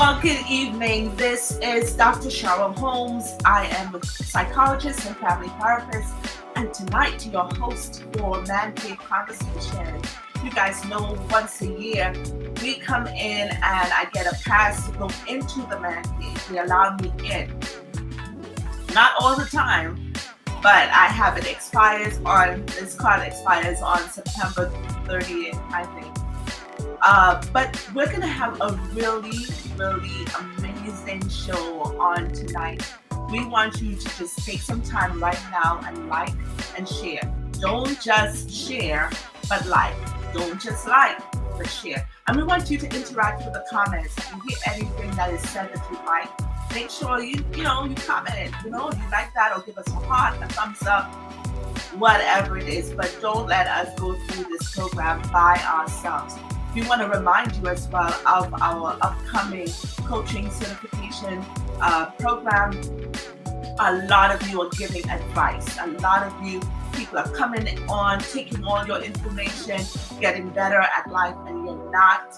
Well, good evening. This is Dr. Cheryll Holmes. I am a psychologist and family therapist, and tonight your host for ManCave Conversations. You guys know once a year we come in and I get a pass to go into the man cave. They allow me in. Not all the time, but I have it this card expires on September 30th, I think. But we're going to have a really, really amazing show on tonight. We want you to just take some time right now and like and share. Don't just share, but like. Don't just like, but share. And we want you to interact with the comments. If you hear anything that is said that you like, make sure you comment it. You like that, or give us a heart, a thumbs up, whatever it is. But don't let us go through this program by ourselves. We want to remind you as well of our upcoming coaching certification program. A lot of you are giving advice. A lot of you people are coming on, taking all your information, getting better at life, and you're not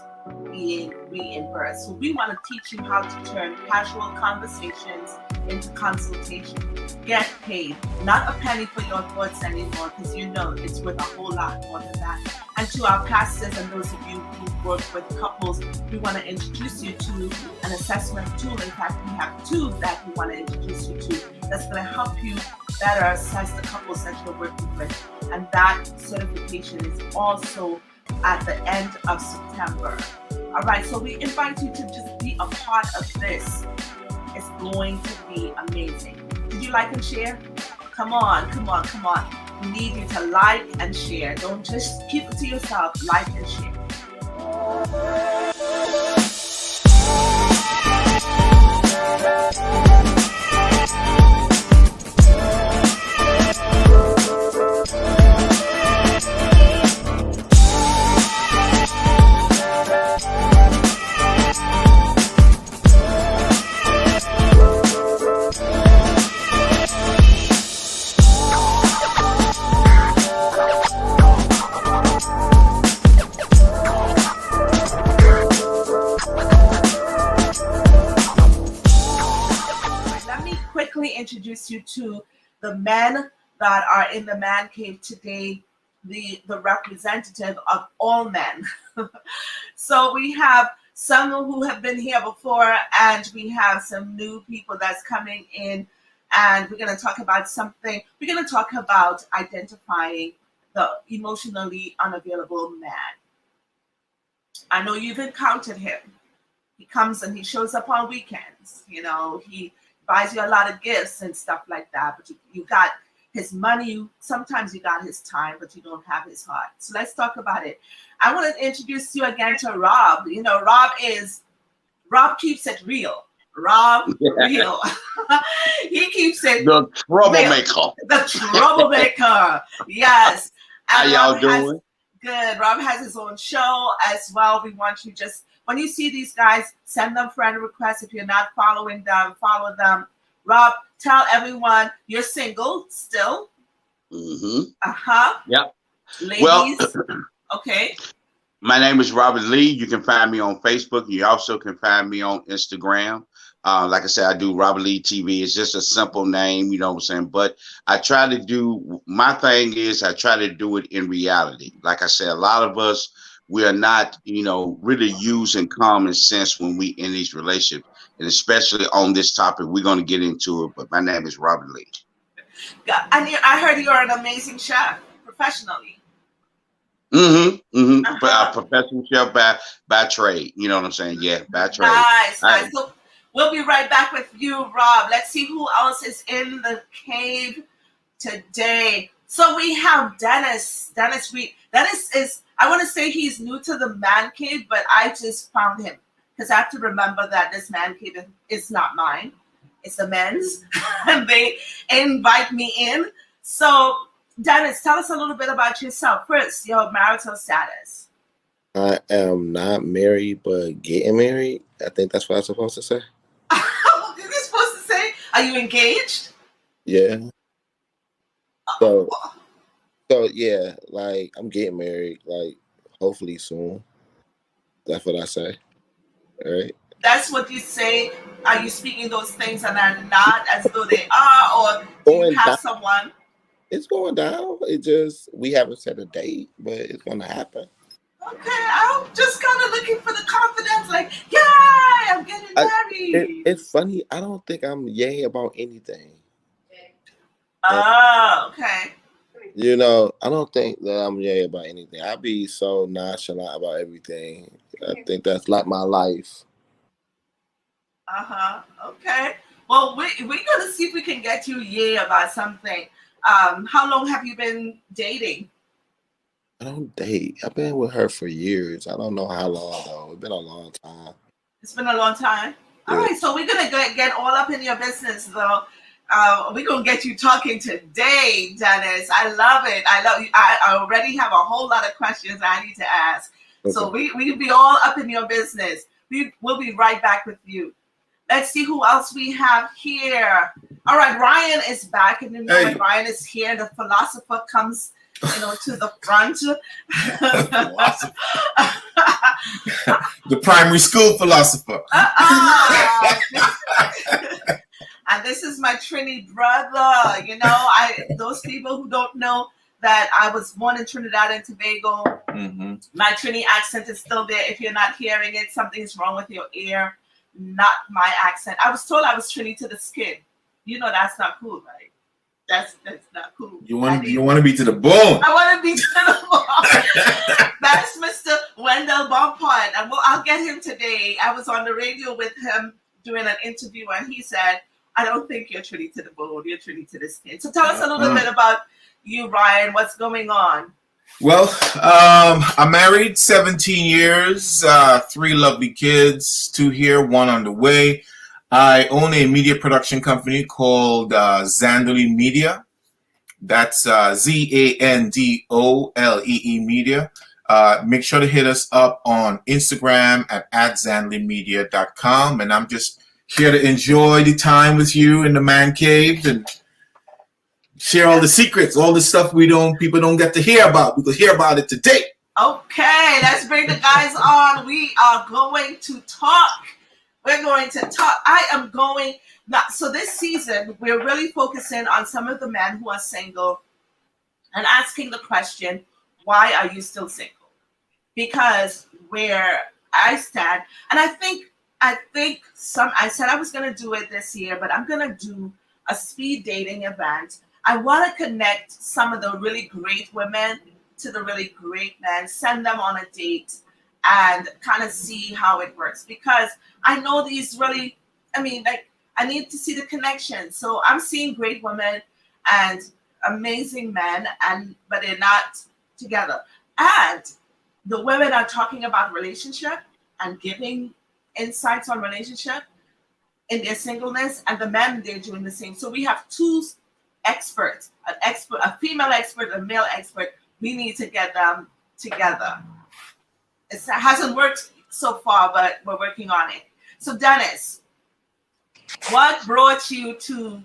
being reimbursed. So we want to teach you how to turn casual conversations into consultation. Get paid, not a penny for your thoughts anymore, because it's worth a whole lot more than that. And to our pastors and those of you who work with couples, we want to introduce you to an assessment tool. In fact, we have two that we want to introduce you to that's going to help you better assess the couples that you're working with. And that certification is also at the end of September. All right, so we invite you to just be a part of this. It's going to be amazing. Did you like and share? Come on. We need you to like and share. Don't just keep it to yourself. Like and share. Introduce you to the men that are in the man cave today, the representative of all men. So we have some who have been here before, and we have some new people that's coming in, and we're going to talk about something. We're going to talk about identifying the emotionally unavailable man. I know you've encountered him. He comes and he shows up on weekends. He buys you a lot of gifts and stuff like that, but you got his money, sometimes you got his time, but you don't have his heart. So let's talk about it. I want to introduce you again to Rob. Rob keeps it real. Real. He keeps it the troublemaker. Real. The troublemaker. Yes. And how y'all doing? Good. Rob has his own show as well. We want you when you see these guys, send them friend requests. If you're not following them, follow them. Rob, tell everyone you're single still. Mm-hmm. Yep. Ladies. Well, okay. My name is Robert Lee. You can find me on Facebook. You also can find me on Instagram. Like I said, I do Robert Lee TV. It's just a simple name, you know what I'm saying? But I try to do it in reality. Like I said, a lot of us, we are not, really using common sense when we in these relationships, and especially on this topic. We're going to get into it, but my name is Robert Lee. I heard you're an amazing chef professionally. Professional chef by trade. You know what I'm saying? Yeah, by trade. Nice. So we'll be right back with you, Rob. Let's see who else is in the cave today. So we have Dennis. Dennis is, I want to say he's new to the man cave, but I just found him because I have to remember that this man cave is not mine. It's the men's, and they invite me in. So, Dennis, tell us a little bit about yourself. First, your marital status. I am not married, but getting married. I think that's what I'm supposed to say. What are you supposed to say? Are you engaged? Yeah. So yeah, like I'm getting married, like hopefully soon. That's what I say. All right. That's what you say. Are you speaking those things and are not as though they are, or do you Going have down. someone? It's going down. It just we haven't set a date, but it's gonna happen. Okay, I'm just kind of looking for the confidence, like, yay, I'm getting I, married. it's funny. I don't think I'm yay about anything. Uh, Oh, okay. I don't think that I'm yay about anything. I be so nonchalant about everything. I think that's like my life. Uh-huh. Okay. Well, we're gonna see if we can get you yay about something. How long have you been dating? I don't date. I've been with her for years. I don't know how long though. It's been a long time. It's been a long time. All Yeah. right, so we're gonna get all up in your business, though. We're gonna get you talking today, Dennis. I love it. I love you. I already have a whole lot of questions I need to ask. So Okay. we'll be all up in your business. We'll be right back with you. Let's see who else we have here. All right, Ryan is back, and when Ryan is here, the philosopher comes, to the front. The primary school philosopher. And this is my Trini brother. Those people who don't know that I was born in Trinidad and Tobago. Mm-hmm. My Trini accent is still there. If you're not hearing it, something's wrong with your ear. Not my accent. I was told I was Trini to the skin. That's not cool, right? That's not cool. You want to be to the bone. I want to be to the bone. That's Mr. Wendell Bompard, and I'll get him today. I was on the radio with him doing an interview, and he said, "I don't think you're Trini to the bone. You're Trini to the skin." So tell us a little bit about you, Ryan. What's going on? Well, I'm married 17 years, 3 lovely kids, 2 here, 1 on the way. I own a media production company called Zandolee Media. That's ZANDOLEE Media. Make sure to hit us up on Instagram at @zandoleemedia.com. And I'm just here to enjoy the time with you in the man cave and share all the secrets, all the stuff people don't get to hear about. We will hear about it today. Okay, let's bring the guys on. We are going to talk. We're going to talk. I am going now. So this season, we're really focusing on some of the men who are single and asking the question, why are you still single? Because where I stand, and I think I said I was going to do it this year, but I'm going to do a speed dating event. I want to connect some of the really great women to the really great men, send them on a date, and kind of see how it works. Because I know these really, I need to see the connection. So I'm seeing great women and amazing men, but they're not together. And the women are talking about relationship and giving insights on relationship in their singleness, and the men, they're doing the same. So we have 2 experts, a female expert, a male expert. We need to get them together. It hasn't worked so far, but we're working on it. So Dennis, what brought you to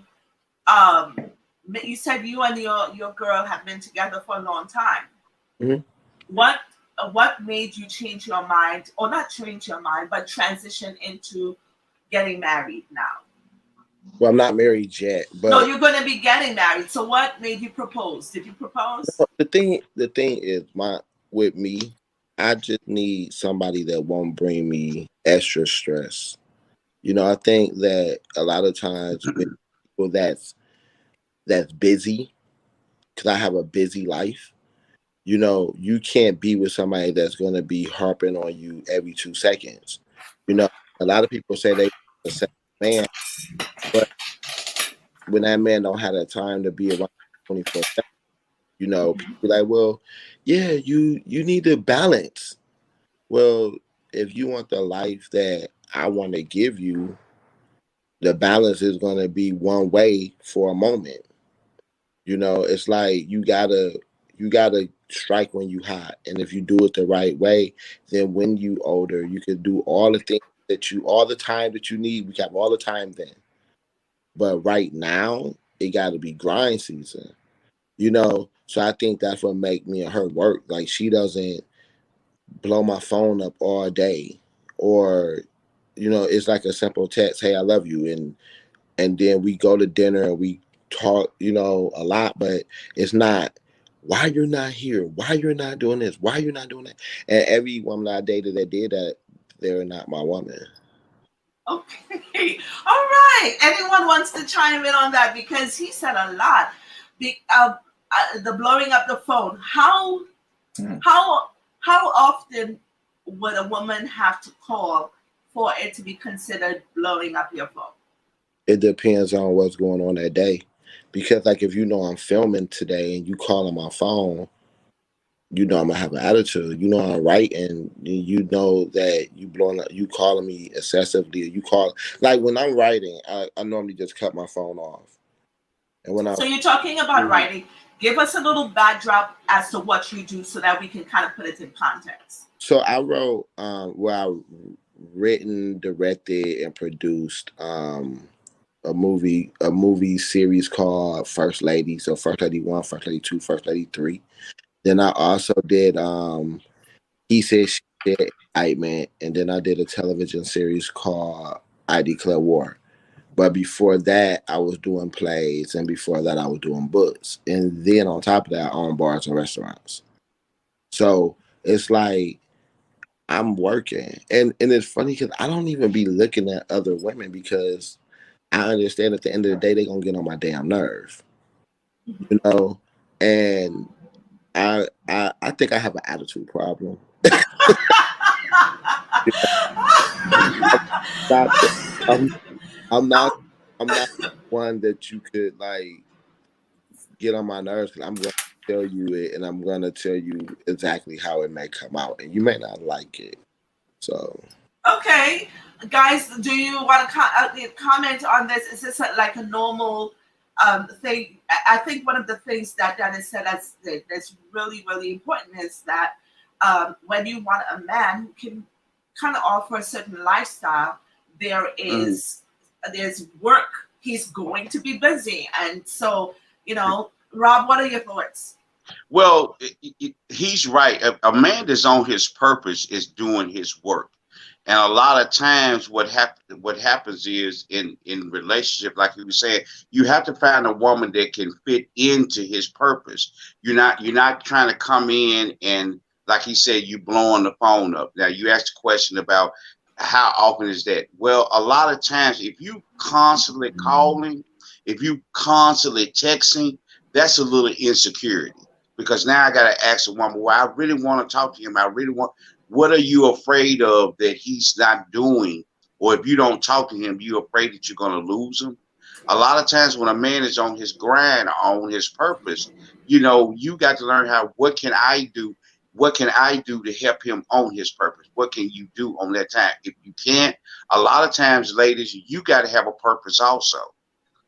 you said you and your girl have been together for a long time. Mm-hmm. What made you change your mind, or not change your mind, but transition into getting married now? Well, I'm not married yet, but no, you're going to be getting married. So what made you propose? Did you propose? The thing is, with me, I just need somebody that won't bring me extra stress. I think that a lot of times with people that's busy, because I have a busy life, you can't be with somebody that's going to be harping on you every 2 seconds. A lot of people say they want a second man, but when that man don't have that time to be around 24/7, people like, well, yeah, you need to balance. Well, if you want the life that I want to give you, the balance is going to be one way for a moment. It's like you gotta strike when you hot, and if you do it the right way, then when you older, you can do all the things all the time that you need. We have all the time then, but right now it got to be grind season. So I think that's what make me and her work. Like, she doesn't blow my phone up all day, or it's like a simple text, "Hey, I love you," and then we go to dinner and we talk, a lot, but it's not, why you're not here, why you're not doing this, why you're not doing that. And every woman I dated that did that, they're not my woman. Okay. All right. Anyone wants to chime in on that? Because he said a lot. The blowing up the phone. How often would a woman have to call for it to be considered blowing up your phone? It depends on what's going on that day. Because like if I'm filming today and you call on my phone, I'm gonna have an attitude. I'm writing, that you calling me excessively. You call, like when I'm writing, I normally just cut my phone off. And so you're talking about writing. Give us a little backdrop as to what you do so that we can kind of put it in context. So I wrote, I written, directed, and produced a movie series called First Lady. So First Lady 1, First Lady 2, First Lady 3. Then I also did He Said, She Said, Indictment, and then I did a television series called I Declare War. But before that, I was doing plays, and before that, I was doing books. And then on top of that, I own bars and restaurants. So it's like I'm working. And it's funny because I don't even be looking at other women because I understand at the end of the day, they're going to get on my damn nerve. And I think I have an attitude problem. I'm not one that you could like get on my nerves, because I'm going to tell you it, and I'm going to tell you exactly how it may come out, and you may not like it. So okay, guys, do you want to comment on this? Is this like a normal thing? I think one of the things that Dennis said that's really, really important is that when you want a man who can kind of offer a certain lifestyle, there's work. He's going to be busy. And so, Rob, what are your thoughts? Well, he's right. A man that's on his purpose is doing his work. And a lot of times what happens is in relationship, like you were saying, you have to find a woman that can fit into his purpose. You're not trying to come in and, like he said, you blowing the phone up. Now you asked a question about how often is that? Well, a lot of times if you constantly calling, if you constantly texting, that's a little insecurity. Because now I got to ask a woman, well, I really want to talk to him. What are you afraid of that he's not doing? Or if you don't talk to him, you're afraid that you're going to lose him. A lot of times when a man is on his grind, on his purpose, you got to learn what can I do? What can I do to help him on his purpose? What can you do on that time? If you can't, a lot of times, ladies, you got to have a purpose also.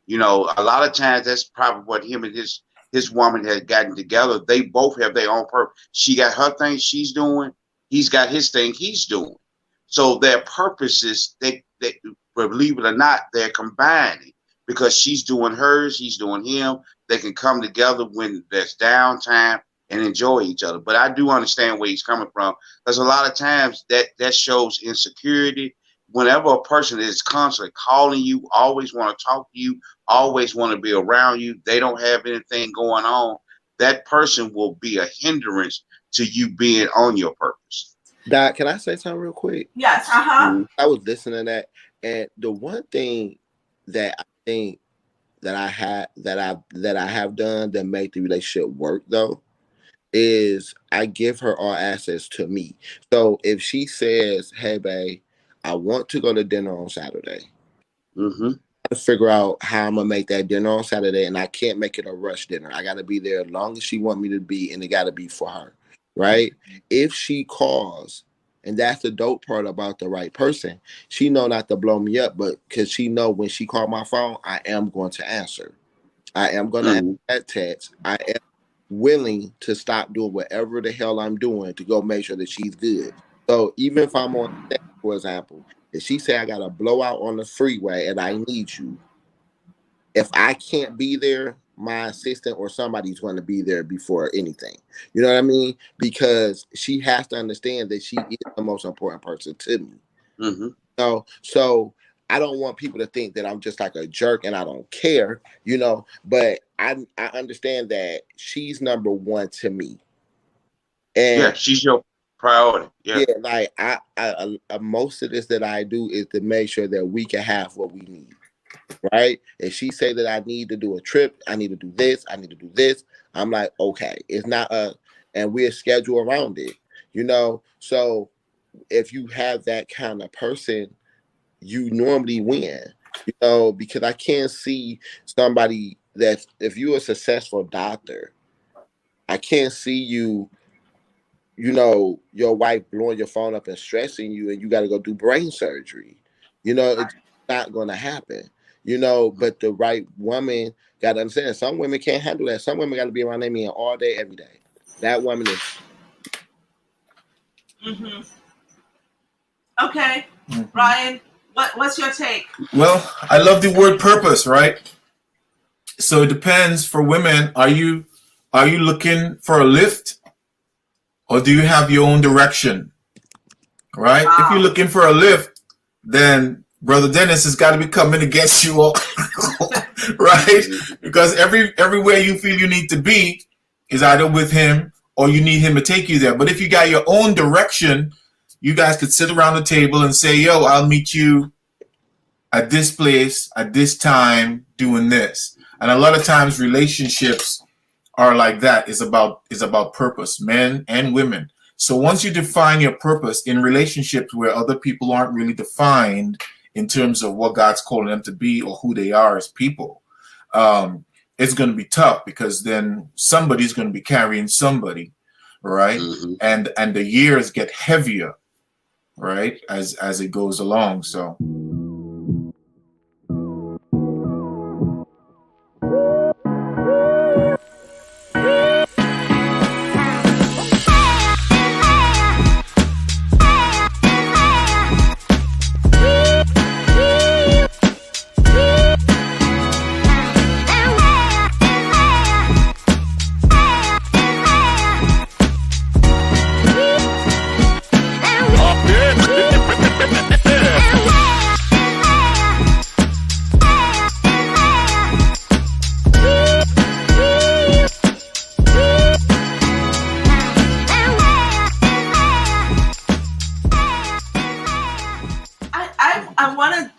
A lot of times that's probably what him and his woman had gotten together. They both have their own purpose. She got her thing she's doing. He's got his thing he's doing. So their purposes, they believe it or not, they're combining, because she's doing hers, he's doing him. They can come together when there's downtime and enjoy each other. But I do understand where he's coming from, because a lot of times that shows insecurity. Whenever a person is constantly calling you, always want to talk to you, always want to be around you, they don't have anything going on, that person will be a hindrance to you being on your purpose. Doc, can I say something real quick? Yes. I was listening to that, and the one thing that I think that I have done that made the relationship work though is I give her all access to me. So if she says, "Hey, babe, I want to go to dinner on Saturday," to figure out how I'm gonna make that dinner on Saturday, and I can't make it a rush dinner. I gotta be there as long as she want me to be, and it gotta be for her. Right? If she calls, and that's the dope part about the right person, she know not to blow me up, but because she know when she called my phone, I am going to answer. I am going to answer that text. I am willing to stop doing whatever the hell I'm doing to go make sure that she's good. So even if I'm on set, for example, if she say I got a blowout on the freeway and I need you, if I can't be there, my assistant or somebody's going to be there before anything. You know what I mean? Because she has to understand that she is the most important person to me. know, so I don't want people to think that I'm just like a jerk and I don't care, you know, but I understand that she's number one to me. And Yeah, she's your priority. Yeah. yeah, like I most of this that I do is to make sure that we can have what we need. Right? If she say that I need to do a trip, I need to do this, I need to do this, I'm like, okay, it's not and we'll schedule around it, you know. So if you have that kind of person, you normally win, you know, because I can't see somebody that, if you're a successful doctor, I can't see you, you know, your wife blowing your phone up and stressing you and you got to go do brain surgery. You know, it's not going to happen, you know, but the right woman got to understand some women can't handle that. Some women got to be around their man all day, every day. That woman is. Mm-hmm. Okay. Ryan, what's your take? Well, I love the word purpose, right? So it depends for women. Are you looking for a lift? Or do you have your own direction, right? Wow. If you're looking for a lift, then Brother Dennis has got to be coming against you all, right? Because everywhere you feel you need to be is either with him or you need him to take you there. But if you got your own direction, you guys could sit around the table and say, yo, I'll meet you at this place, at this time, doing this. And a lot of times relationships are like that. Is about purpose, men and women. So once you define your purpose in relationships where other people aren't really defined in terms of what God's calling them to be or who they are as people, it's going to be tough, because then somebody's going to be carrying somebody, right? Mm-hmm. And the years get heavier, right, as it goes along. So.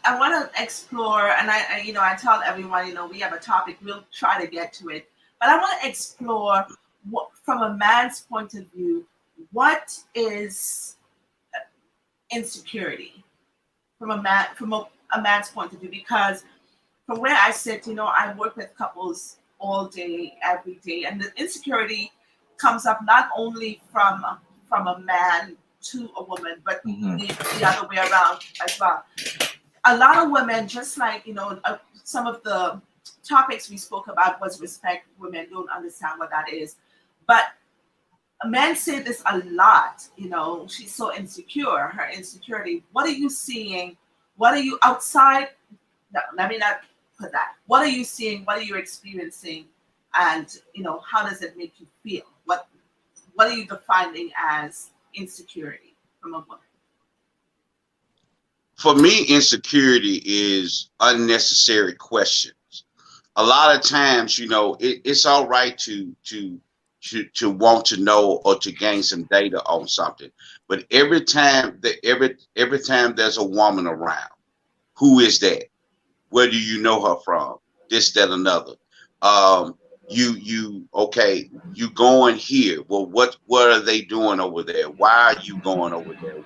I want to explore, and I tell everyone, we have a topic, we'll try to get to it, but I want to explore from a man's point of view, what is insecurity from a man's point of view, because from where I sit, I work with couples all day, every day, and the insecurity comes up not only from a man to a woman, but the other way around as well. A lot of women, just like, some of the topics we spoke about was respect. Women don't understand what that is. But men say this a lot, she's so insecure, her insecurity. What are you seeing? What are you outside? No, let me not put that. What are you seeing? What are you experiencing? And, how does it make you feel? What are you defining as insecurity from a woman? For me, insecurity is unnecessary questions. A lot of times, it's all right to want to know or to gain some data on something, but every time there's a woman around, who is that? Where do you know her from? This, that, another. You going here. Well, what are they doing over there? Why are you going over there?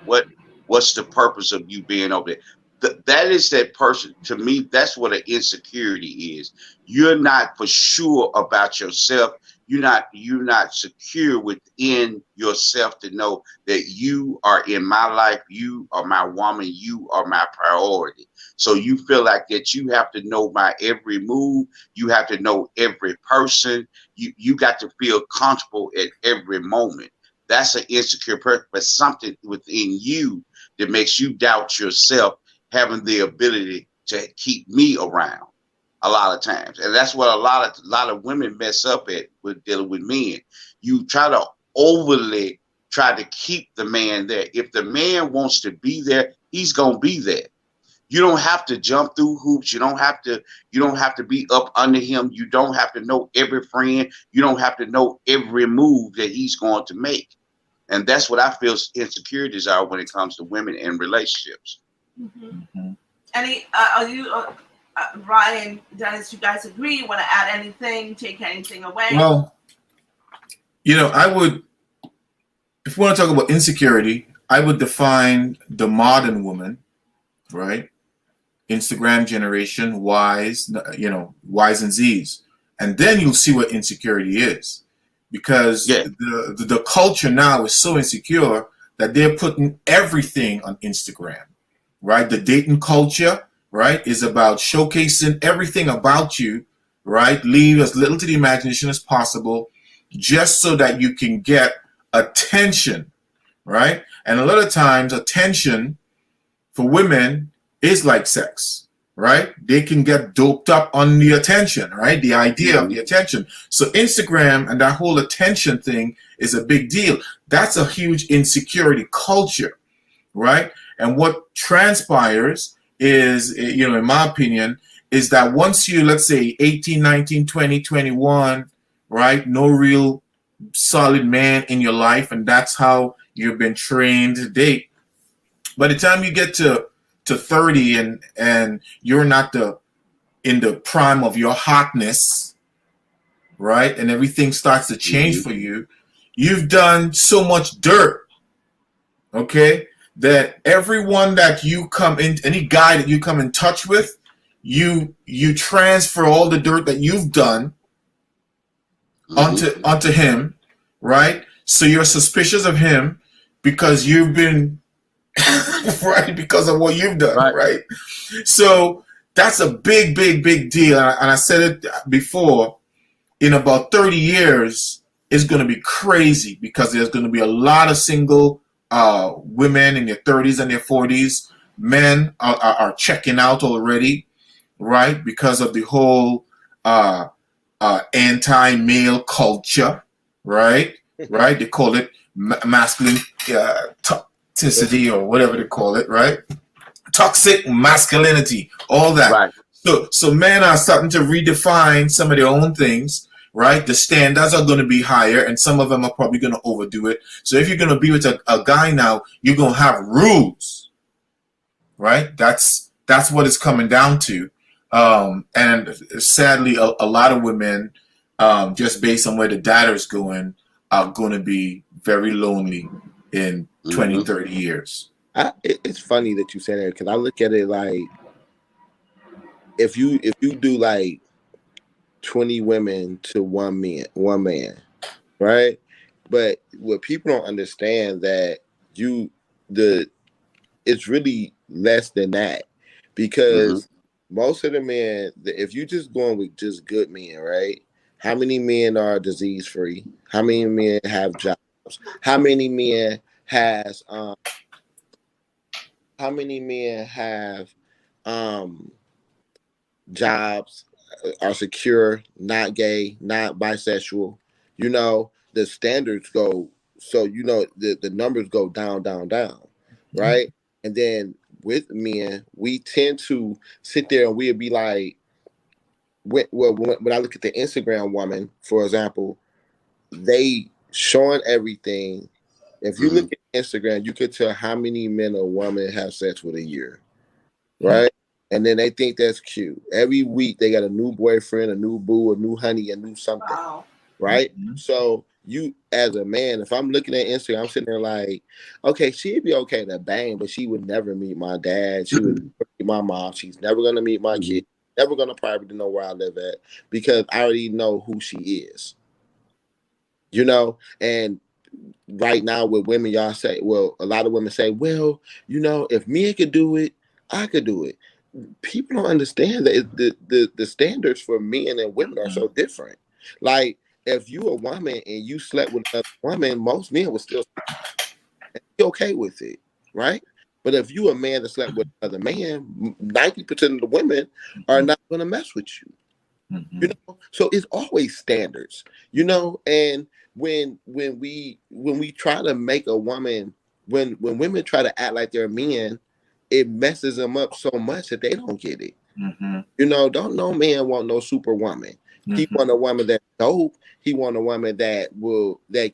What's the purpose of you being over there? That is that person. To me, that's what an insecurity is. You're not for sure about yourself. You're not secure within yourself to know that you are in my life. You are my woman. You are my priority. So you feel like that you have to know my every move. You have to know every person. You got to feel comfortable at every moment. That's an insecure person, but something within you that makes you doubt yourself, having the ability to keep me around a lot of times. And that's what a lot of women mess up at with dealing with men. You try to overly try to keep the man there. If the man wants to be there, he's gonna be there. You don't have to jump through hoops. You don't have to be up under him. You don't have to know every friend. You don't have to know every move that he's going to make. And that's what I feel insecurities are when it comes to women in relationships. Mm-hmm. Any are you Ryan, Dennis, you guys agree? Want to add anything, take anything away? Well, I would, if we want to talk about insecurity, I would define the modern woman, right? Instagram generation, Ys and Zs. And then you'll see what insecurity is. Because the culture now is so insecure that they're putting everything on Instagram, right? The dating culture, right, is about showcasing everything about you, right? Leave as little to the imagination as possible just so that you can get attention, right? And a lot of times attention for women is like sex, right? They can get doped up on the attention, right? The idea of the attention. So Instagram and that whole attention thing is a big deal. That's a huge insecurity culture, right? And what transpires is, in my opinion, is that once you, let's say 18, 19, 20, 21, right? No real solid man in your life. And that's how you've been trained to date. By the time you get to 30 and you're not in the prime of your hotness, right? And everything starts to change for you. You've done so much dirt, okay? That everyone that you come in, any guy that you come in touch with, you transfer all the dirt that you've done onto him, right? So you're suspicious of him because you've been right, because of what you've done, right? So that's a big, big, big deal. And I said it before, in about 30 years, it's going to be crazy because there's going to be a lot of single women in their 30s and their 40s. Men are checking out already, right? Because of the whole anti-male culture, right? Right? They call it masculine toxicity or whatever they call it, right? Toxic masculinity, all that. Right. So men are starting to redefine some of their own things, right? The standards are going to be higher, and some of them are probably going to overdo it. So if you're going to be with a guy now, you're going to have rules, right? That's what it's coming down to. And sadly, a lot of women, just based on where the data is going, are going to be very lonely in 20, 30 years. It's funny that you say that because I look at it like if you do like 20 women to one man, right? But what people don't understand that it's really less than that because most of the men, if you just going with just good men, right? How many men are disease free? How many men have jobs? How many men has jobs, are secure, not gay, not bisexual? The standards go, so the numbers go down, right? And then with men, we tend to sit there and we'll be like, when I look at the Instagram woman, for example, they showing everything. If you look at Instagram, you could tell how many men or women have sex with a year, right? And then they think that's cute. Every week they got a new boyfriend, a new boo, a new honey, a new something, right? So you, as a man, if I'm looking at Instagram, I'm sitting there like, okay, she'd be okay to bang, but she would never meet my dad. She would never meet my mom. She's never gonna meet my kid. Never gonna probably know where I live at because I already know who she is. And right now with women, y'all say, well, a lot of women say, well, if men could do it, I could do it. People don't understand that the standards for men and women are so different. Like, if you a woman and you slept with another woman, most men would still be okay with it, right? But if you a man that slept with another man, 90% of the women are not going to mess with you. So it's always standards, and when we try to make a woman, when women try to act like they're men, it messes them up so much that they don't get it. Mm-hmm. You know, don't no man want no superwoman. He want a woman that's dope. He want a woman that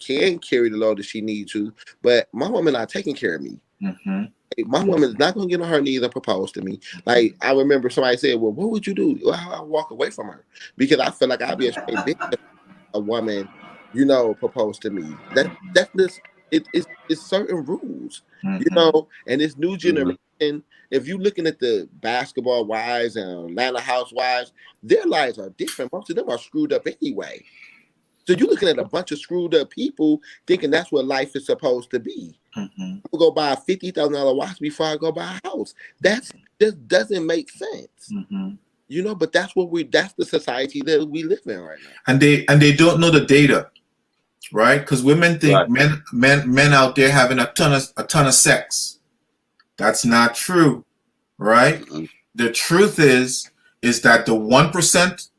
can carry the load that she needs to. But my woman not taking care of me. Mm-hmm. My woman's not gonna get on her knees and propose to me. Like I remember somebody said, "Well, what would you do?" Well, I walk away from her because I feel like I'd be a straight bitch if a woman, propose to me. That's just it's certain rules, Mm-hmm. And this new generation. If you're looking at the basketball wives and Atlanta housewives, their lives are different. Most of them are screwed up anyway. So you're looking at a bunch of screwed up people thinking that's what life is supposed to be. Mm-hmm. I'll go buy a $50,000 watch before I go buy a house. That just doesn't make sense. Mm-hmm. But that's the society that we live in right now. And they don't know the data, right? Because women think men out there having a ton of sex. That's not true, right? Mm-hmm. The truth is that the 1%,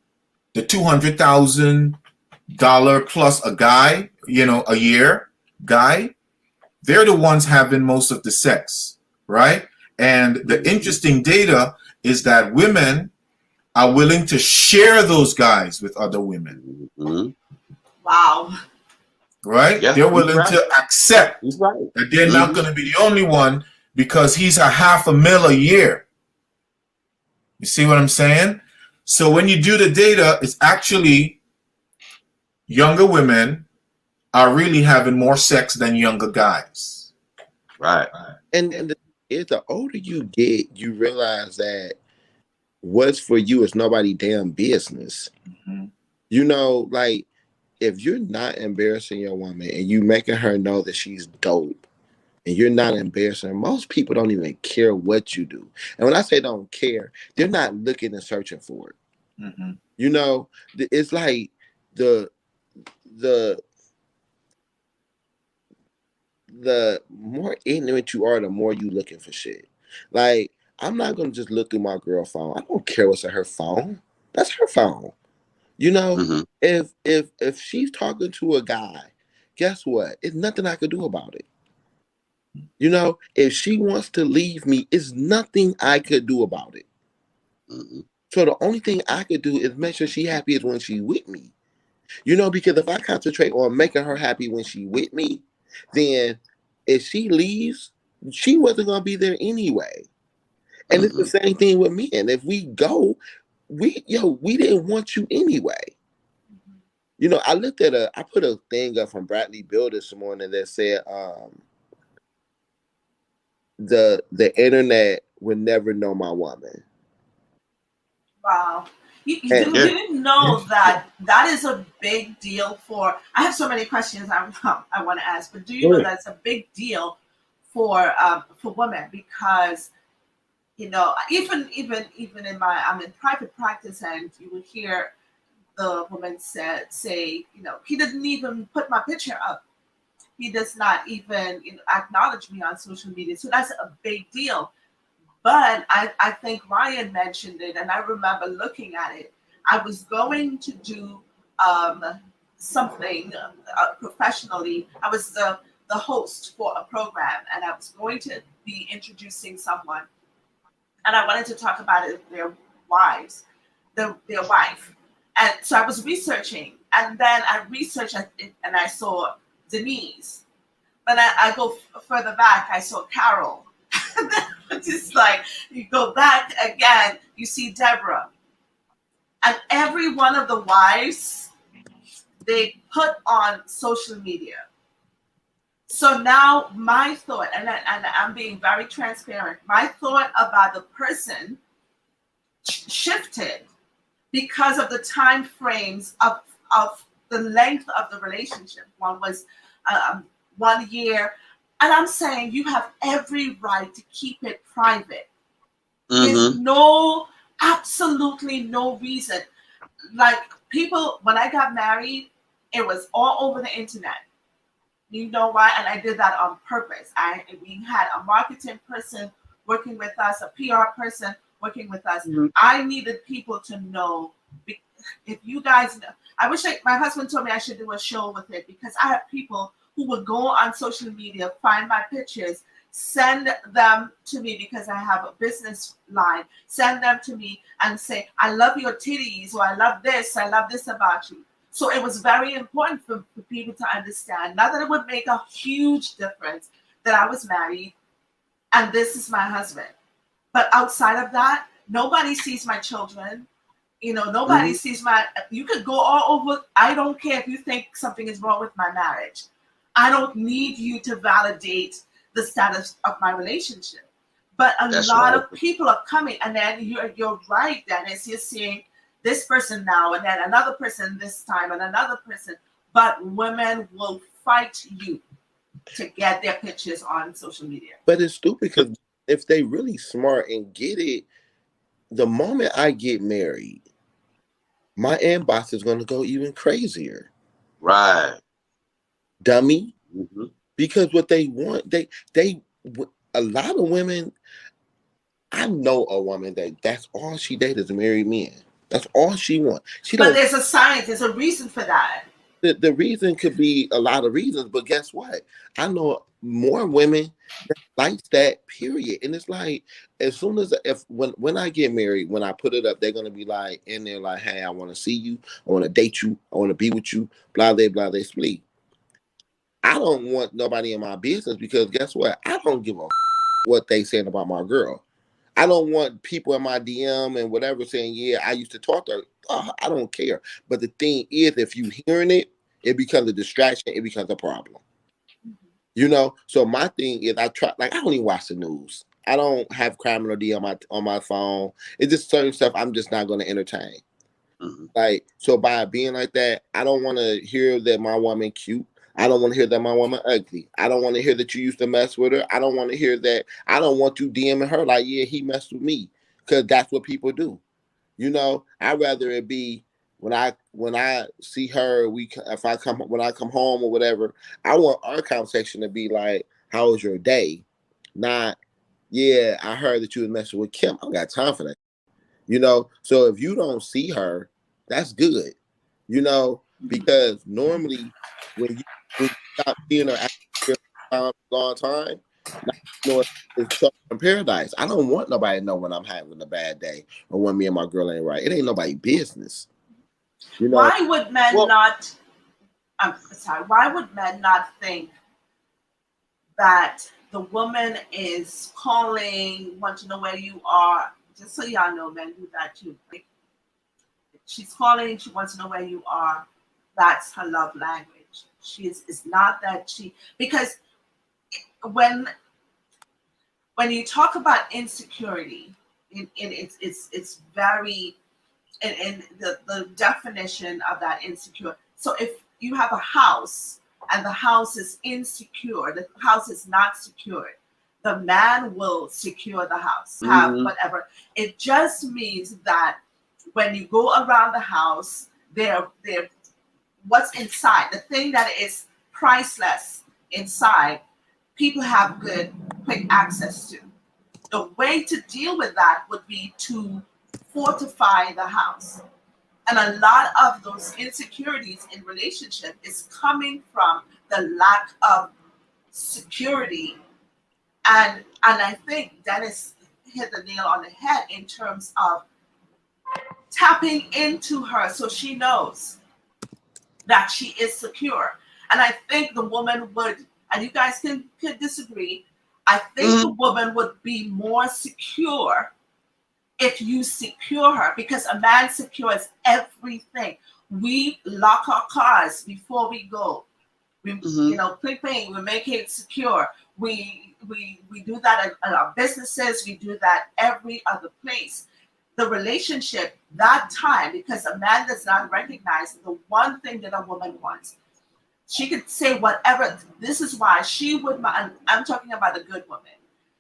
the $200,000 plus a guy, a year guy, they're the ones having most of the sex, right? And the interesting data is that women are willing to share those guys with other women. Mm-hmm. Wow. Right? Yeah, they're willing to accept that they're not going to be the only one because he's a $500,000 a year. You see what I'm saying? So when you do the data, it's actually younger women are really having more sex than younger guys. Right. And the older you get, you realize that what's for you is nobody damn business. Mm-hmm. Like if you're not embarrassing your woman and you making her know that she's dope and you're not embarrassing her, most people don't even care what you do. And when I say don't care, they're not looking and searching for it. Mm-hmm. It's like the more ignorant you are, the more you looking for shit. Like, I'm not gonna just look through my girl phone. I don't care what's in her phone. That's her phone. If she's talking to a guy, guess what? It's nothing I could do about it. If she wants to leave me, it's nothing I could do about it. Mm-hmm. So the only thing I could do is make sure she happy is when she's with me. Because if I concentrate on making her happy when she's with me, then if she leaves, she wasn't gonna be there anyway. And it's the same thing with men. If we go, we didn't want you anyway. I put a thing up from Bradley Bill this morning that said the internet would never know my woman. Wow. You didn't know that is a big deal for. I have so many questions I want to ask, but do you know that's a big deal for women? Because even in I'm in private practice, and you would hear the woman say he didn't even put my picture up. He does not even acknowledge me on social media. So that's a big deal. But I think Ryan mentioned it, and I remember looking at it. I was going to do something professionally. I was the host for a program, and I was going to be introducing someone, and I wanted to talk about their wives, their wife. And so I was researching, and then I researched it, and I saw Denise. But I go further back, I saw Carol. Just like you go back again, you see Deborah. And every one of the wives, they put on social media. So now my thought, and I'm being very transparent, my thought about the person shifted because of the time frames of the length of the relationship. One was 1 year. And I'm saying you have every right to keep it private. There's absolutely no reason. Like people, when I got married, it was all over the internet. You know why? And I did that on purpose. We had a marketing person working with us, a PR person working with us. Mm-hmm. I needed people to know. If you guys know, I wish my husband told me I should do a show with it, because I have people who would go on social media, find my pictures, send them to me because I have a business line. Send them to me and say, I love your titties, or I love this about you. So it was very important for people to understand, not that it would make a huge difference that I was married and this is my husband. But outside of that, nobody sees my children. Nobody sees you could go all over. I don't care if you think something is wrong with my marriage. I don't need you to validate the status of my relationship. But a lot of people are coming, and then you're right, Dennis. You're seeing this person now, and then another person this time, and another person. But women will fight you to get their pictures on social media. But it's stupid because if they really smart and get it, the moment I get married, my inbox is going to go even crazier. Right. Dummy. Mm-hmm. Because what they want, a lot of women, I know a woman that's all she dates is married men. That's all she wants. But there's a science, there's a reason for that. The reason could be a lot of reasons, but guess what? I know more women that likes that, period. And it's like, as soon as when I get married, when I put it up, they're gonna be like in there like, hey, I want to see you, I want to date you, I want to be with you, blah blah blah, they split. I don't want nobody in my business because guess what? I don't give a what they saying about my girl. I don't want people in my DM and whatever saying, yeah, I used to talk to her. Oh, I don't care. But the thing is, if you hearing it, it becomes a distraction. It becomes a problem. So my thing is, I don't even watch the news. I don't have crime or D on my phone. It's just certain stuff I'm just not going to entertain. Mm-hmm. So by being like that, I don't want to hear that my woman cute. I don't want to hear that my woman ugly. I don't want to hear that you used to mess with her. I don't want to hear that. I don't want you DMing her like, yeah, he messed with me, because that's what people do. I'd rather it be when I see her, when I come home or whatever, I want our conversation to be like, how was your day? Not, yeah, I heard that you was messing with Kim. I don't got time for that. So if you don't see her, that's good. Because normally when you stop seeing her after a long time, it's trouble in paradise. I don't want nobody to know when I'm having a bad day or when me and my girl ain't right. It ain't nobody's business. Why would men not? I'm sorry. Why would men not think that the woman is calling, want to know where you are? Just so y'all know, men do that too. Right? She's calling. She wants to know where you are. That's her love language. It's not that because when you talk about insecurity, it's very in the definition of that insecure. So if you have a house and the house is insecure, the house is not secured, the man will secure the house, have whatever. It just means that when you go around the house, they're what's inside, the thing that is priceless inside, people have quick access to. The way to deal with that would be to fortify the house. And a lot of those insecurities in relationship is coming from the lack of security. And I think Dennis hit the nail on the head in terms of tapping into her so she knows that she is secure. And I think the woman would, and you guys can disagree, I think the woman would be more secure if you secure her, because a man secures everything. We lock our cars before we go. We, we make it secure. We do that at our businesses. We do that every other place. The relationship, that time, because a man does not recognize the one thing that a woman wants. She could say whatever. This is why she would mind. I'm talking about a good woman.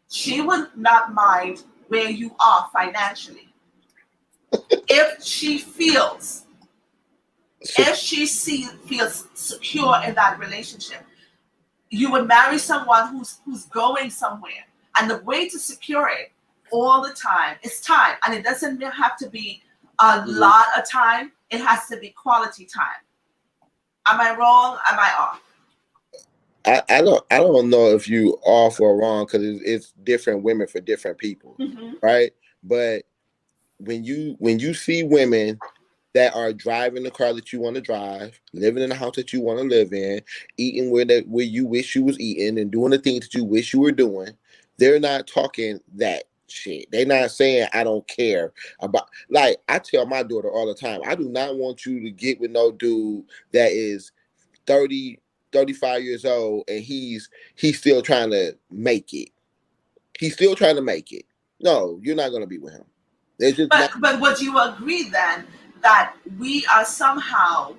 She would not mind where you are financially. If she feels feels secure in that relationship, you would marry someone who's going somewhere. And the way to secure it all the time is time. And it doesn't have to be a lot of time. It has to be quality time. Am I wrong? Am I off? I don't know if you off or wrong because it's different women for different people, right? But when you see women that are driving the car that you want to drive, living in the house that you want to live in, eating where you wish you was eating, and doing the things that you wish you were doing, they're not talking that shit. They're not saying I don't care about. Like I tell my daughter all the time, I do not want you to get with no dude that is 30, 35 years old and he's still trying to make it. He's still trying to make it. No, you're not gonna be with him. There's just but would you agree then that we are somehow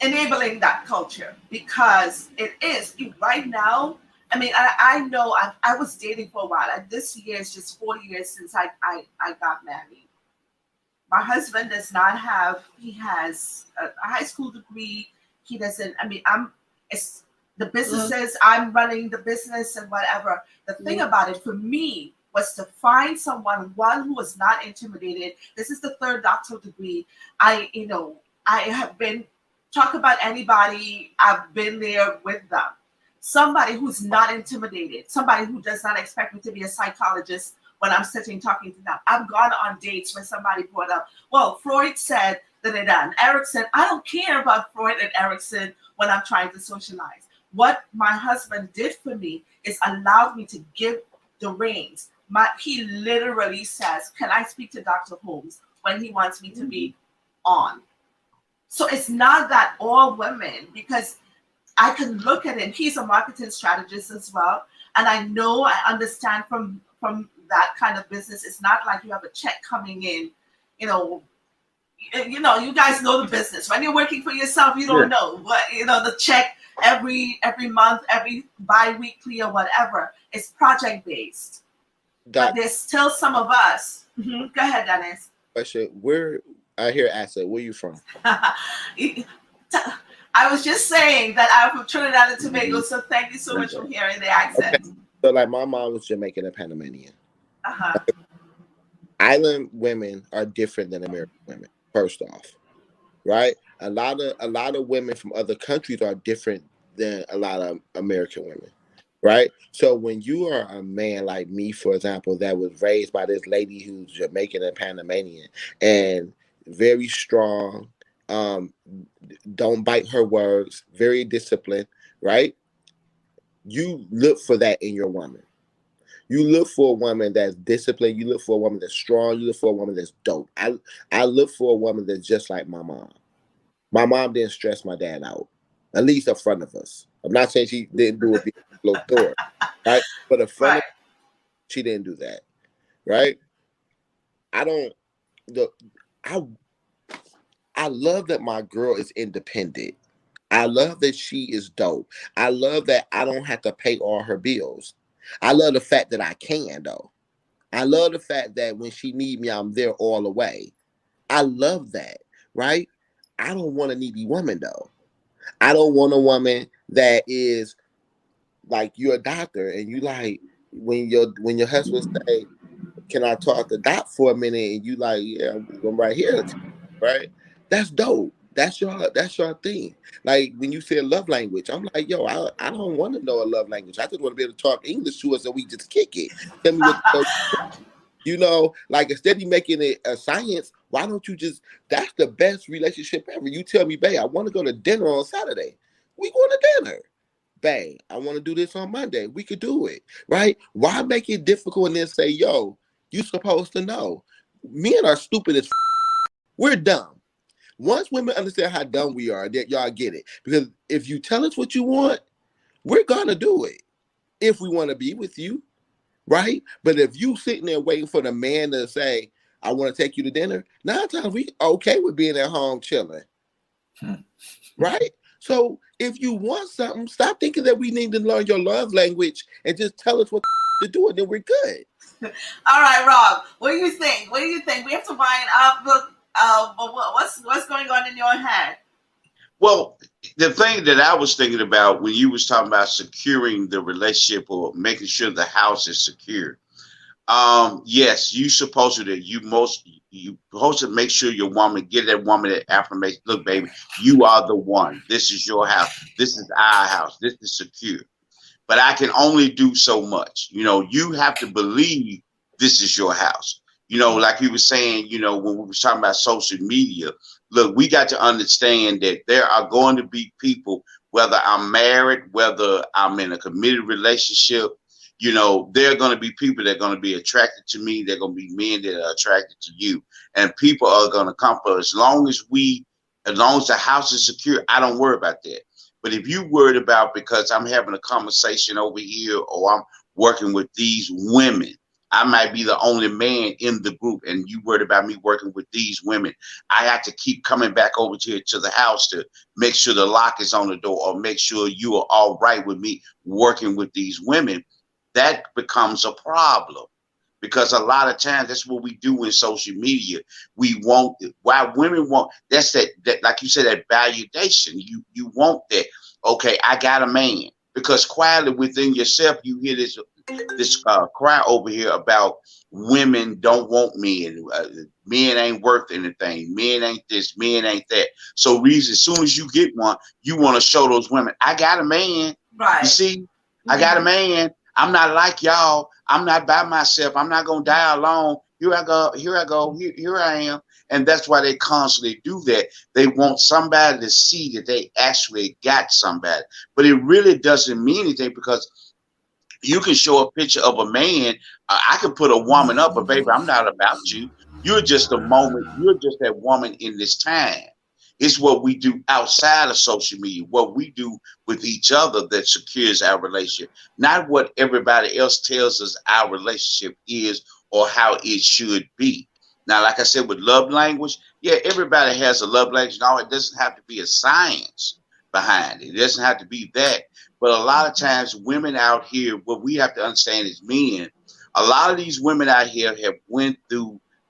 enabling that culture? Because it is right now. I mean, I know I was dating for a while. This year is just 4 years since I got married. My husband does not have, he has a high school degree. He doesn't, I mean, it's the businesses, I'm running the business and whatever. The thing about it for me was to find someone, one who was not intimidated. This is the third doctoral degree. I have been, talk about anybody, I've been there with them. Somebody who's not intimidated, somebody who does not expect me to be a psychologist when I'm sitting talking to them. I've gone on dates when somebody brought up, well, Freud said that and Erickson. I don't care about Freud and Erickson when I'm trying to socialize. What my husband did for me is allowed me to give the reins. He literally says, can I speak to Dr. Holmes when he wants me to be on? So it's not that all women, because I can look at him. He's a marketing strategist as well. And I understand from that kind of business. It's not like you have a check coming in, you guys know the business. When you're working for yourself, you don't know what, the check every month, every bi-weekly or whatever. It's project based. But there's still some of us. Go ahead, Dennis. Question: I hear Asset. Where you from? I was just saying that I'm from Trinidad and Tobago, so thank you so much for hearing the accent. Okay. So, like, my mom was Jamaican and Panamanian. Island women are different than American women. First off, right? A lot of women from other countries are different than a lot of American women, right? So when you are a man like me, for example, that was raised by this lady who's Jamaican and Panamanian and very strong, don't bite her words, very disciplined, right? You look for that in your woman. You look for a woman that's disciplined. You look for a woman that's strong. You look for a woman that's dope. I look for a woman that's just like my mom. My mom didn't stress my dad out, at least in front of us. I'm not saying she didn't do it below door, right? But in front of us, she didn't do that, right? I love that my girl is independent. I love that she is dope. I love that I don't have to pay all her bills. I love the fact that I can, though. I love the fact that when she needs me, I'm there all the way. I love that, right? I don't want a needy woman, though. I don't want a woman that is like, you're a doctor and you like, when your husband say, can I talk to Doc for a minute? And you like, yeah, I'm right here, right? That's dope. That's your thing. Like when you say love language, I'm like, yo, I don't want to know a love language. I just want to be able to talk English to us and we just kick it. Tell me what like instead of making it a science, why don't you just, that's the best relationship ever. You tell me, babe, I want to go to dinner on Saturday. We going to dinner. Babe, I want to do this on Monday. We could do it, right? Why make it difficult and then say, yo, you supposed to know. Men are stupid as we're dumb. Once women understand how dumb we are, that y'all get it. Because if you tell us what you want, we're gonna do it. If we want to be with you, right? But if you sitting there waiting for the man to say, I want to take you to dinner, 9 times we okay with being at home chilling. Right? So if you want something, stop thinking that we need to learn your love language and just tell us what to do, and then we're good. All right, Rob, what do you think? We have to wind up. What's going on in your head? Well, the thing that I was thinking about when you was talking about securing the relationship or making sure the house is secure. Yes, you supposed to that you supposed to make sure your woman, get that woman that affirmation. Look, baby, you are the one. This is your house. This is our house. This is secure. But I can only do so much. You know, you have to believe this is your house. You know, like we were saying, you know, when we were talking about social media, look, we got to understand that there are going to be people, whether I'm married, whether I'm in a committed relationship, you know, there are going to be people that are going to be attracted to me. They're going to be men that are attracted to you. And people are going to come for us. As long as the house is secure, I don't worry about that. But if you worried about because I'm having a conversation over here or I'm working with these women, I might be the only man in the group, and you worried about me working with these women. I have to keep coming back over to the house to make sure the lock is on the door or make sure you are all right with me working with these women. That becomes a problem because a lot of times that's what we do in social media. We want, why women want, that's that like you said, that validation. You want that. Okay, I got a man, because quietly within yourself, you hear this cry over here about women don't want men. Men ain't worth anything. Men ain't this. Men ain't that. So as soon as you get one, you want to show those women, I got a man. Right. You see, I got a man. I'm not like y'all. I'm not by myself. I'm not going to die alone. Here I go. Here I am. And that's why they constantly do that. They want somebody to see that they actually got somebody. But it really doesn't mean anything, because you can show a picture of a man. I can put a woman up, but baby, I'm not about you. You're just a moment. You're just that woman in this time. It's what we do outside of social media, what we do with each other that secures our relationship, not what everybody else tells us our relationship is or how it should be. Now, like I said, with love language, yeah, everybody has a love language. No, it doesn't have to be a science behind it. It doesn't have to be that. But a lot of times women out here, what we have to understand is men, a lot of these women out here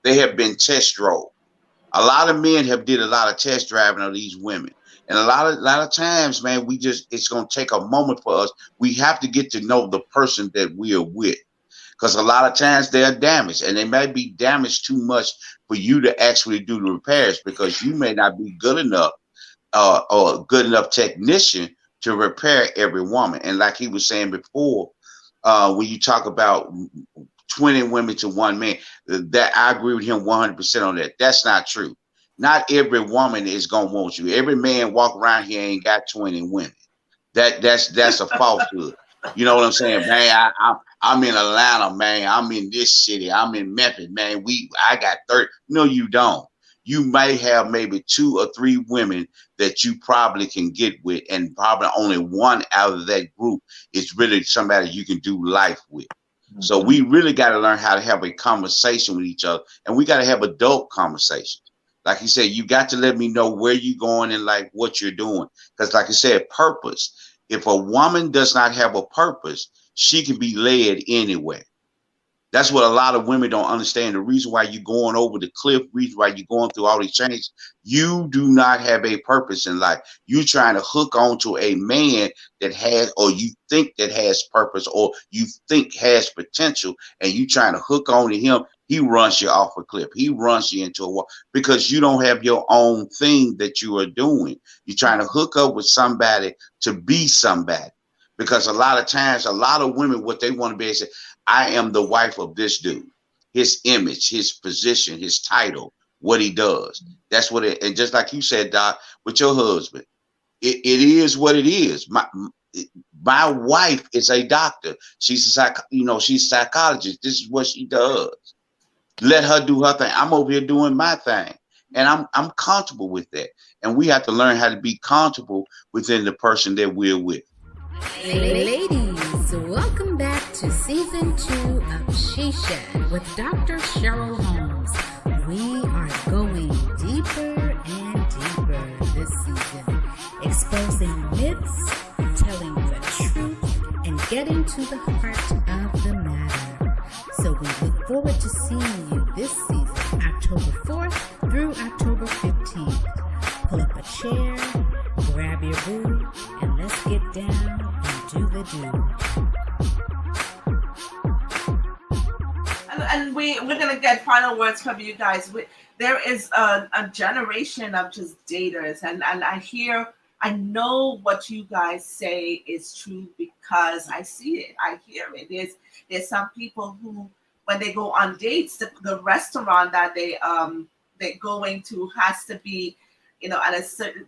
they have been test drove. A lot of men have did a lot of test driving of these women. And a lot of times, man, it's going to take a moment for us. We have to get to know the person that we are with. Because a lot of times they're damaged, and they may be damaged too much for you to actually do the repairs, because you may not be good enough or a good enough technician to repair every woman. And like he was saying before, when you talk about 20 women to one man, that I agree with him 100% on that. That's not true. Not every woman is gonna want you. Every man walk around here ain't got 20 women. That's a falsehood. You know what I'm saying, man? I'm in Atlanta, man. I'm in this city. I'm in Memphis, man. I got 30. No, you don't. You may have maybe 2 or 3 women that you probably can get with, and probably only one out of that group is really somebody you can do life with. So we really got to learn how to have a conversation with each other, and we got to have adult conversations. Like you said, you got to let me know where you're going and like what you're doing. Because like I said, purpose. If a woman does not have a purpose, she can be led anywhere. That's what a lot of women don't understand. The reason why you're going over the cliff, reason why you're going through all these changes, you do not have a purpose in life. You're trying to hook onto a man that has, or you think that has purpose, or you think has potential, and you trying to hook onto him. He runs you off a cliff. He runs you into a wall because you don't have your own thing that you are doing. You're trying to hook up with somebody to be somebody. Because a lot of times, a lot of women, what they want to be is, I am the wife of this dude, his image, his position, his title, what he does. That's what it, and just like you said, Doc, with your husband, it is what it is. My wife is a doctor. She's a she's a psychologist. This is what she does. Let her do her thing. I'm over here doing my thing. And I'm comfortable with that. And we have to learn how to be comfortable within the person that we're with. Ladies, welcome back to season 2 of She Shed with Dr. Cheryl Holmes. We are going deeper and deeper this season, exposing myths, telling the truth, and getting to the heart of the matter. So we look forward to seeing you this season, October 4th through October 15th. Pull up a chair, grab your boo, and let's get down and do the do. And we're going to get final final words from you guys. There is a generation of just daters, and I know what you guys say is true because I see it, I hear it. There's some people who, when they go on dates, the restaurant that they're going to has to be, at a certain,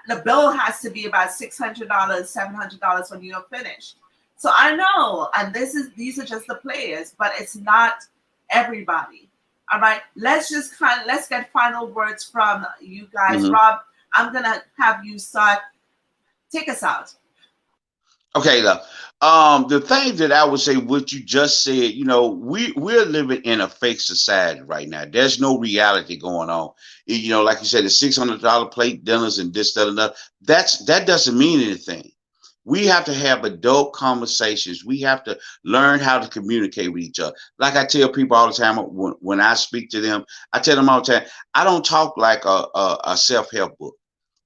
the bill has to be about $600, $700 when you're finished. So I know, and these are just the players, but it's not everybody. All right, let's get final words from you guys. Mhm. Rob, I'm gonna have you start. Take us out. Okay, love. The thing that I would say, what you just said, we're living in a fake society right now. There's no reality going on. Like you said, the $600 plate dinners and this, that, and that. That doesn't mean anything. We have to have adult conversations. We have to learn how to communicate with each other. Like I tell people all the time when I speak to them, I tell them all the time, I don't talk like a self-help book.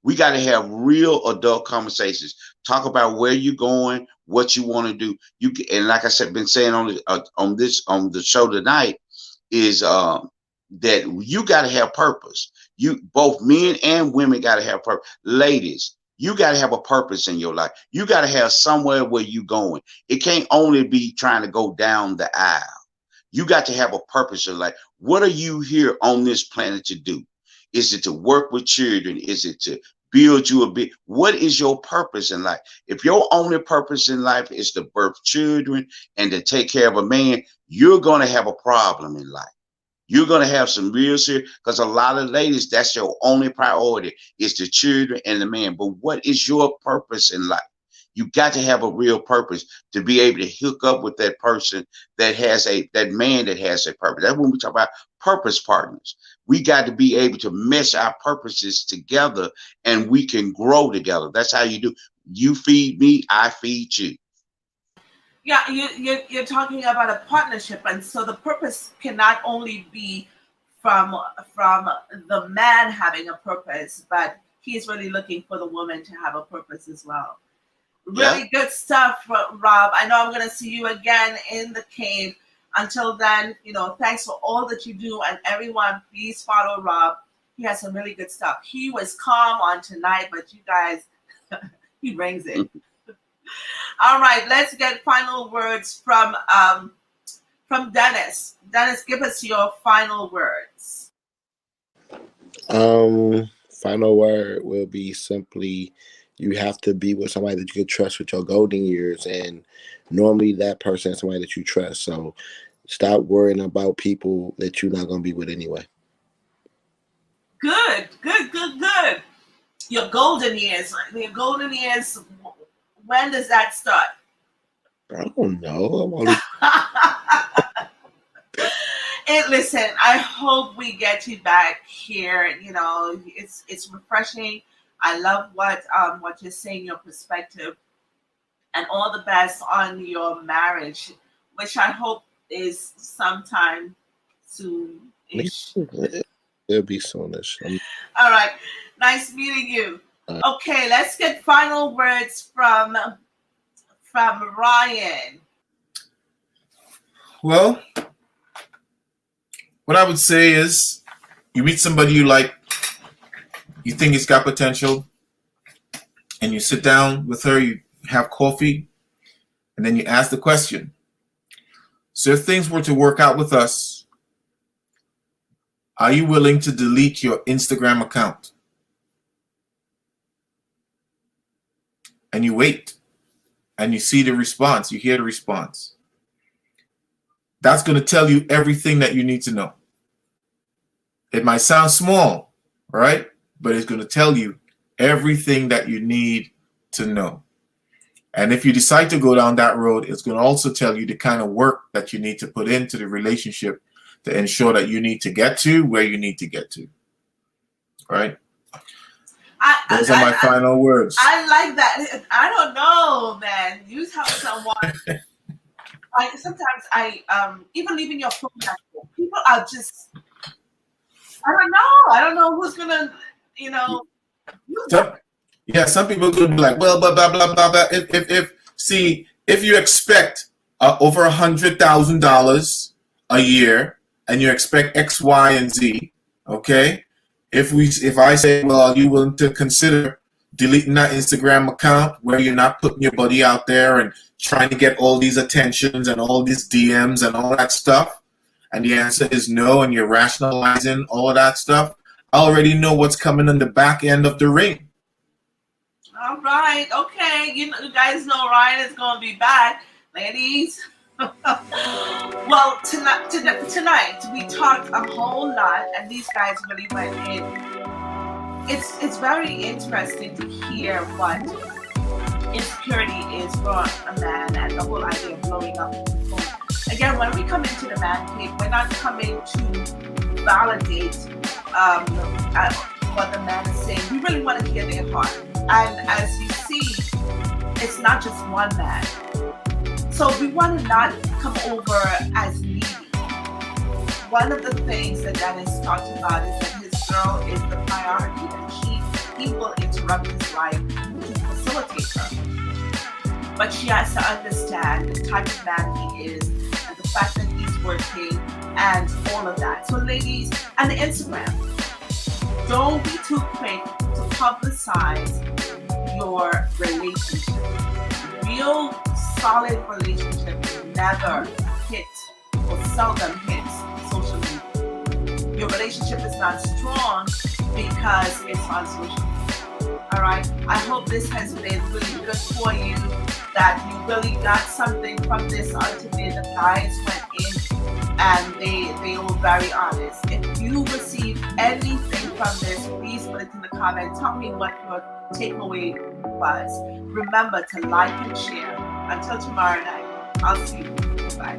We got to have real adult conversations. Talk about where you're going, what you want to do. And like I said, been saying on the show tonight is that you got to have purpose. Both men and women got to have purpose. Ladies, you got to have a purpose in your life. You got to have somewhere where you're going. It can't only be trying to go down the aisle. You got to have a purpose in life. What are you here on this planet to do? Is it to work with children? Is it to build you a bit? What is your purpose in life? If your only purpose in life is to birth children and to take care of a man, you're going to have a problem in life. You're going to have some real serious, because a lot of ladies, that's your only priority is the children and the man. But what is your purpose in life? You got to have a real purpose to be able to hook up with that person that man that has a purpose. That's when we talk about purpose partners. We got to be able to mesh our purposes together and we can grow together. That's how you do. You feed me, I feed you. Yeah, you're talking about a partnership, and so the purpose cannot only be from the man having a purpose, but he's really looking for the woman to have a purpose as well. Really good stuff, Rob. I know I'm going to see you again in the cave. Until then, thanks for all that you do, and everyone, please follow Rob. He has some really good stuff. He was calm on tonight, but you guys, he brings it. All right, let's get final words from Dennis. Dennis, give us your final words. Final word will be simply, you have to be with somebody that you can trust with your golden years, and normally that person is somebody that you trust. So stop worrying about people that you're not going to be with anyway. Good. Your golden years. When does that start? I don't know. Listen, I hope we get you back here. It's refreshing. I love what you're saying, your perspective, and all the best on your marriage, which I hope is sometime soon-ish. It'll be soonish. All right. Nice meeting you. Okay, let's get final words from Ryan. Well, what I would say is, you meet somebody you like, you think it's got potential, and you sit down with her, you have coffee, and then you ask the question. So if things were to work out with us, are you willing to delete your Instagram account? And you wait, and you see the response, you hear the response. That's going to tell you everything that you need to know. It might sound small, right? But it's going to tell you everything that you need to know. And if you decide to go down that road, it's going to also tell you the kind of work that you need to put into the relationship to ensure that you need to get to where you need to get to. Right? Those are my final words. I like that. I don't know, man. You tell someone. Sometimes even leaving your phone at home, people are just, I don't know who's gonna, some people are gonna be like, well, blah blah blah blah blah. If you expect over $100,000 a year and you expect X, Y, and Z, okay? If I say, well, are you willing to consider deleting that Instagram account where you're not putting your body out there and trying to get all these attentions and all these DMs and all that stuff? And the answer is no, and you're rationalizing all of that stuff. I already know what's coming on the back end of the ring. All right, okay. You guys know Ryan is going to be back, ladies. Well, tonight we talked a whole lot, and these guys really went in. It's very interesting to hear what insecurity is for a man and the whole idea of blowing up. Again, when we come into the man cave, we're not coming to validate what the man is saying. We really want to hear their heart. And as you see, it's not just one man. So we want to not come over as needy. One of the things that Dennis talked about is that his girl is the priority, and he will interrupt his life to facilitate her. But she has to understand the type of man he is and the fact that he's working and all of that. So ladies, and Instagram, don't be too quick to publicize your relationship. Real solid relationship never hit or seldom hits social media. Your relationship is not strong because it's on social media. All right. I hope this has been really good for you, that you really got something from this on today. The guys went in and they were very honest. If you received anything from this, please put it in the comments. Tell me what your takeaway was. Remember to like and share. Until tomorrow night, I'll see you. Bye.